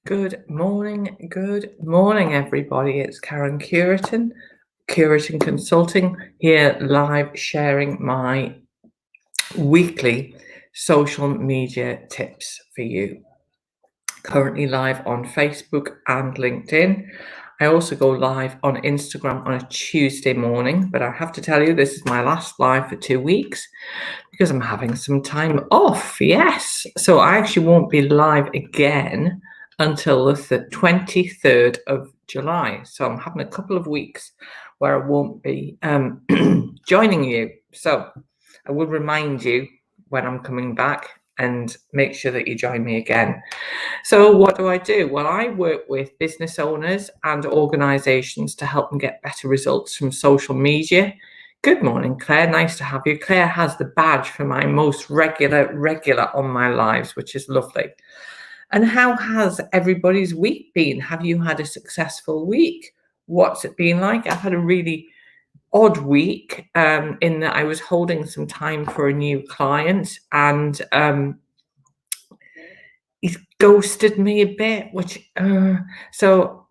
Good morning, everybody. It's Karen Curitin Consulting, here live sharing my weekly social media tips for you. Currently live on Facebook and LinkedIn. I also go live on Instagram on a Tuesday morning, but I have to tell you, this is my last live for 2 weeks because I'm having some time off. Yes. So I actually won't be live again until the 23rd of July. So I'm having a couple of weeks where I won't be joining you. So I will remind you when I'm coming back and make sure that you join me again. So what do? Well, I work with business owners and organizations to help them get better results from social media. Good morning, Claire. Nice to have you. Claire has the badge for my most regular on my lives, which is lovely. And how has everybody's week been? Have you had a successful week? What's it been like? I've had a really odd week in that I was holding some time for a new client and he's ghosted me a bit, which so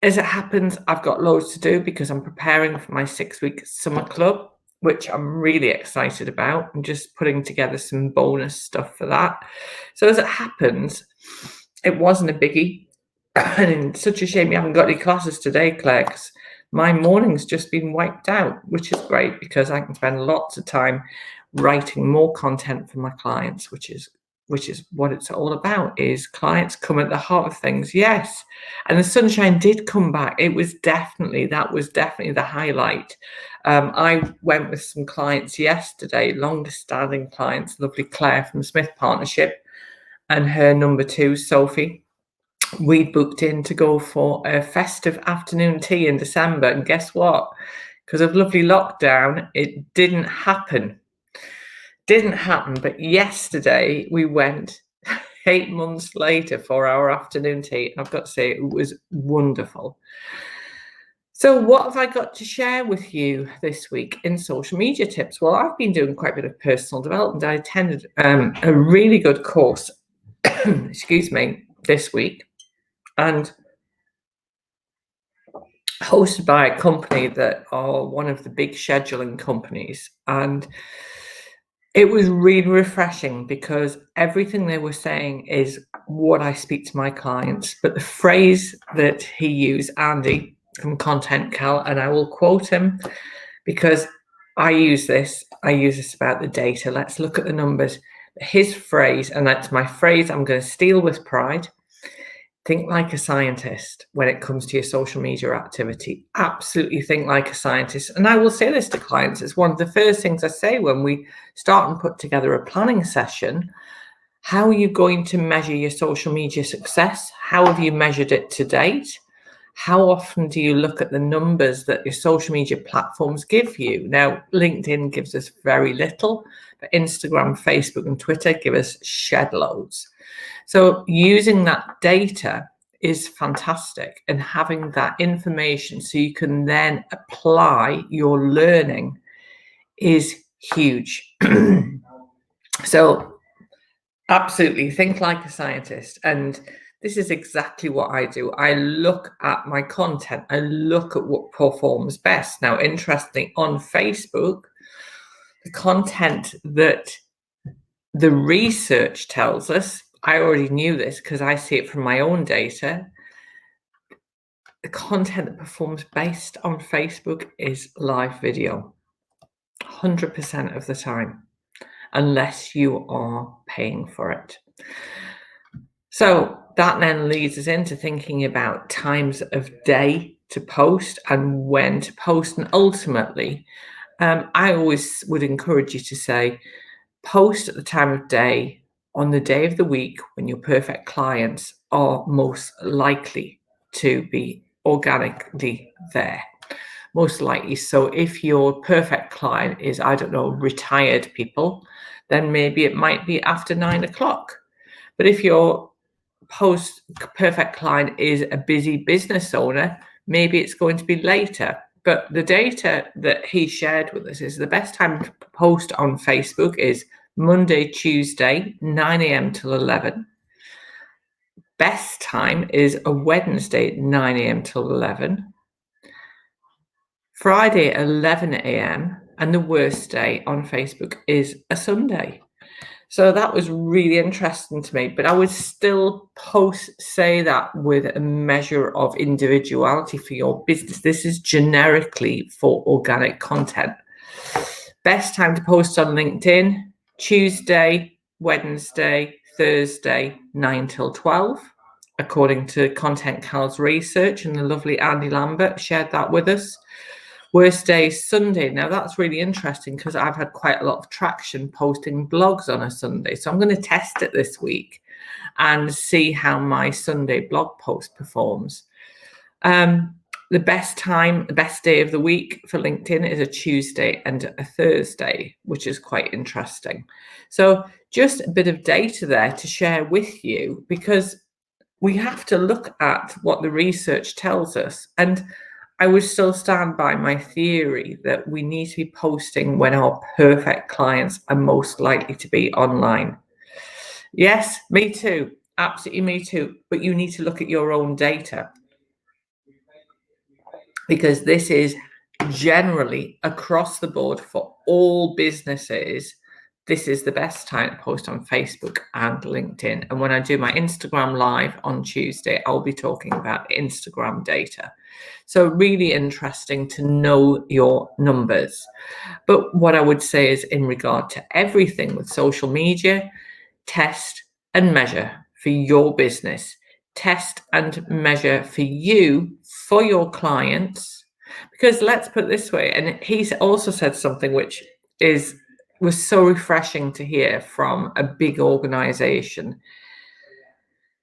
as it happens, I've got loads to do because I'm preparing for my 6-week summer club, which I'm really excited about. I'm just putting together some bonus stuff for that. So as it happens, it wasn't a biggie. And it's such a shame you haven't got any classes today, Claire, because my morning's just been wiped out, which is great because I can spend lots of time writing more content for my clients, which is what it's all about, is clients come at the heart of things. Yes. And the sunshine did come back. That was definitely the highlight. I went with some clients yesterday, longest standing clients, lovely Claire from Smith Partnership and her number 2, Sophie. We'd booked in to go for a festive afternoon tea in December. And guess what? Because of lovely lockdown, it didn't happen. But yesterday we went 8 months later for our afternoon tea. I've got to say, it was wonderful. So what have I got to share with you this week in social media tips? Well, I've been doing quite a bit of personal development. I attended a really good course, excuse me, this week, and hosted by a company that are one of the big scheduling companies. And it was really refreshing because everything they were saying is what I speak to my clients. But the phrase that he used, Andy from Content Cal, and I will quote him because I use this about the data. Let's look at the numbers. His phrase, and that's my phrase I'm going to steal with pride: think like a scientist when it comes to your social media activity. Absolutely think like a scientist. And I will say this to clients. It's one of the first things I say when we start and put together a planning session. How are you going to measure your social media success? How have you measured it to date? How often do you look at the numbers that your social media platforms give you? Now, LinkedIn gives us very little, but Instagram, Facebook, and Twitter give us shed loads. So using that data is fantastic, and having that information so you can then apply your learning is huge. So absolutely think like a scientist. And this is exactly what I do. I look at my content. I look at what performs best. Now, interestingly, on Facebook, the content that the research tells us, I already knew this because I see it from my own data. The content that performs best on Facebook is live video, 100% of the time, unless you are paying for it. So that then leads us into thinking about times of day to post and when to post. And ultimately, I always would encourage you to say, post at the time of day on the day of the week when your perfect clients are most likely to be organically there. Most likely. So if your perfect client is, I don't know, retired people, then maybe it might be after 9 o'clock. But if your perfect client is a busy business owner, maybe it's going to be later. But the data that he shared with us is the best time to post on Facebook is Monday, Tuesday, 9 a.m. till 11. best time is a Wednesday, 9 a.m. till 11. Friday, 11 a.m. And the worst day on Facebook is a Sunday. So that was really interesting to me, but I would still say that with a measure of individuality for your business. This is generically for organic content. Best time to post on LinkedIn, Tuesday, Wednesday, Thursday, 9 till 12, according to Content Cal's research, and the lovely Andy Lambert shared that with us. Worst day, Sunday. Now that's really interesting because I've had quite a lot of traction posting blogs on a Sunday. So I'm going to test it this week and see how my Sunday blog post performs. The best time, the best day of the week for LinkedIn is a Tuesday and a Thursday, which is quite interesting. So just a bit of data there to share with you, because we have to look at what the research tells us. And I would still stand by my theory that we need to be posting when our perfect clients are most likely to be online. Yes, me too. Absolutely me too. But you need to look at your own data, because this is generally across the board for all businesses. This is the best time to post on Facebook and LinkedIn. And when I do my Instagram live on Tuesday, I'll be talking about Instagram data. So really interesting to know your numbers. But what I would say is, in regard to everything with social media, test and measure for your business. Test and measure for you, for your clients. Because let's put it this way, and he's also said something which was so refreshing to hear from a big organization,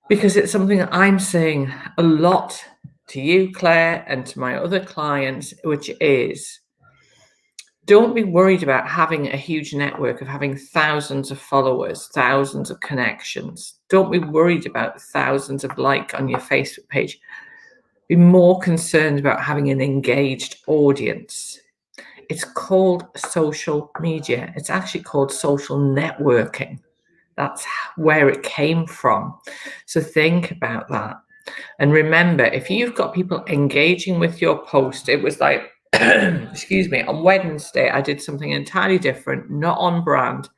because it's something that I'm saying a lot to you, Claire, and to my other clients, which is, don't be worried about having a huge network, of having thousands of followers, thousands of connections. Don't be worried about thousands of likes on your Facebook page. Be more concerned about having an engaged audience. It's called social media. It's actually called social networking. That's where it came from. So think about that. And remember, if you've got people engaging with your post, it was like, excuse me, on Wednesday, I did something entirely different, not on brand.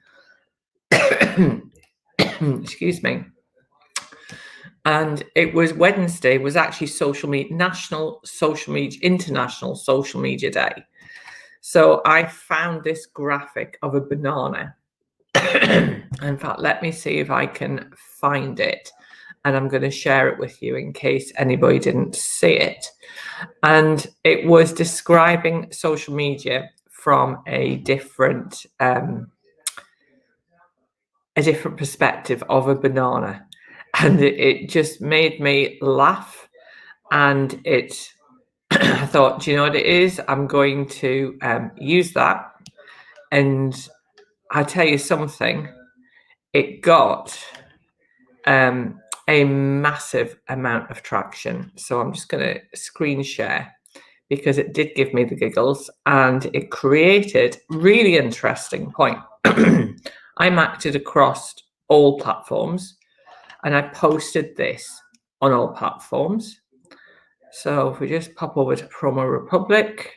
Excuse me. And it was Wednesday, was actually International Social Media Day. So I found this graphic of a banana. In fact, let me see if I can find it, and I'm going to share it with you in case anybody didn't see it. And it was describing social media from a different perspective of a banana, and it just made me laugh. And I thought, do you know what it is? I'm going to use that, and I'll tell you something. It got a massive amount of traction. So I'm just going to screen share, because it did give me the giggles, and it created really interesting point. I'm acted across all platforms, and I posted this on all platforms. So if we just pop over to Promo Republic.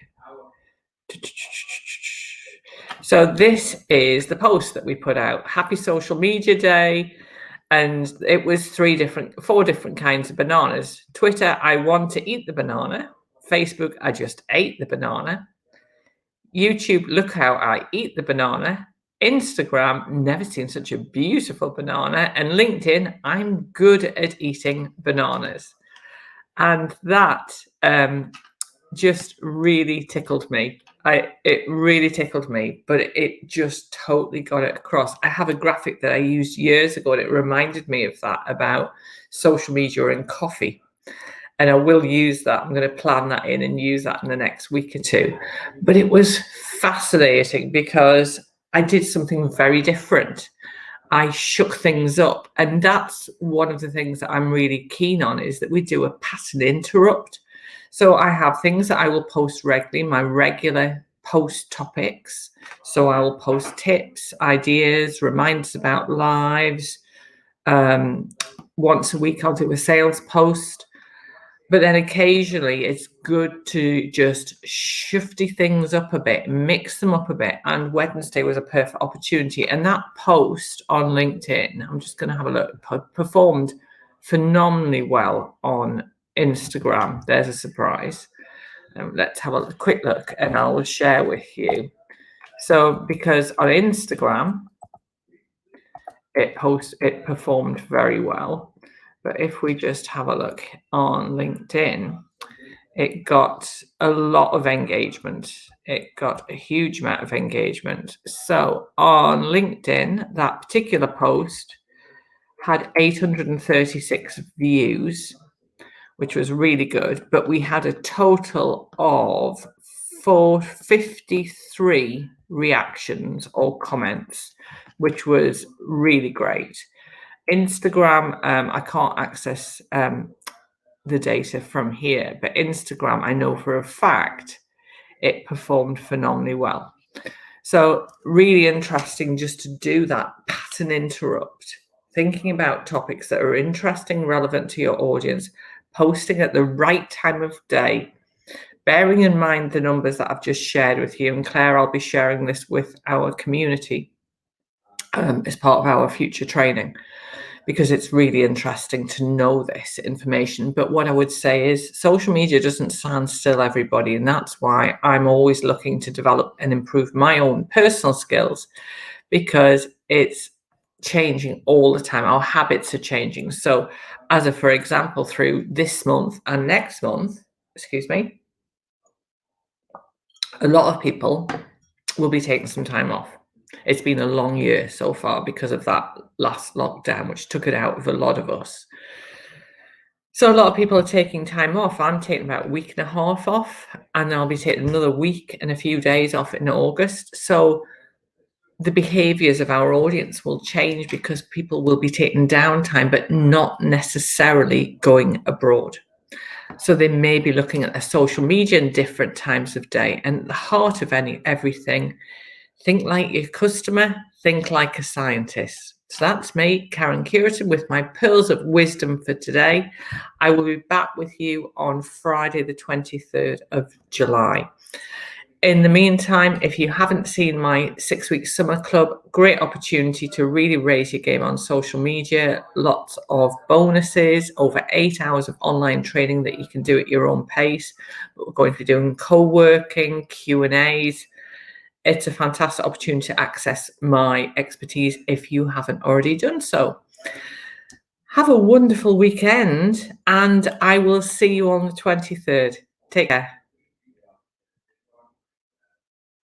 So this is the post that we put out. Happy Social Media Day. And it was four different kinds of bananas. Twitter, I want to eat the banana. Facebook, I just ate the banana. YouTube, look how I eat the banana. Instagram, never seen such a beautiful banana. And LinkedIn, I'm good at eating bananas. And that just really tickled me. It really tickled me, but it just totally got it across. I have a graphic that I used years ago, and it reminded me of that, about social media and coffee. And I will use that. I'm going to plan that in and use that in the next week or two. But it was fascinating because I did something very different. I shook things up. And that's one of the things that I'm really keen on, is that we do a pattern interrupt. So I have things that I will post regularly, my regular post topics. So I will post tips, ideas, reminders about lives, once a week I'll do a sales post. But then occasionally it's good to just shifty things up a bit, mix them up a bit. And Wednesday was a perfect opportunity. And that post on LinkedIn, I'm just going to have a look, performed phenomenally well on Instagram. There's a surprise. Let's have a quick look and I will share with you. So because on Instagram, it performed very well. But if we just have a look on LinkedIn, it got a lot of engagement. It got a huge amount of engagement. So on LinkedIn, that particular post had 836 views, which was really good. But we had a total of 453 reactions or comments, which was really great. Instagram, I can't access the data from here, but Instagram, I know for a fact it performed phenomenally well. So really interesting just to do that pattern interrupt, thinking about topics that are interesting, relevant to your audience, posting at the right time of day, bearing in mind the numbers that I've just shared with you. And Claire, I'll be sharing this with our community as part of our future training, because it's really interesting to know this information. But what I would say is social media doesn't stand still, everybody. And that's why I'm always looking to develop and improve my own personal skills, because it's changing all the time. Our habits are changing. So for example, through this month and next month, a lot of people will be taking some time off. It's been a long year so far because of that last lockdown, which took it out of a lot of us. So a lot of people are taking time off. I'm taking about a week and a half off, and I'll be taking another week and a few days off in August. So the behaviors of our audience will change because people will be taking downtime, but not necessarily going abroad. So they may be looking at their social media in different times of day. And at the heart of everything, think like your customer, think like a scientist. So that's me, Karen Curitan, with my pearls of wisdom for today. I will be back with you on Friday, the 23rd of July. In the meantime, if you haven't seen my 6-week summer club, great opportunity to really raise your game on social media. Lots of bonuses, over 8 hours of online training that you can do at your own pace. But we're going to be doing co-working, Q&As. It's a fantastic opportunity to access my expertise if you haven't already done so. Have a wonderful weekend, and I will see you on the 23rd. Take care.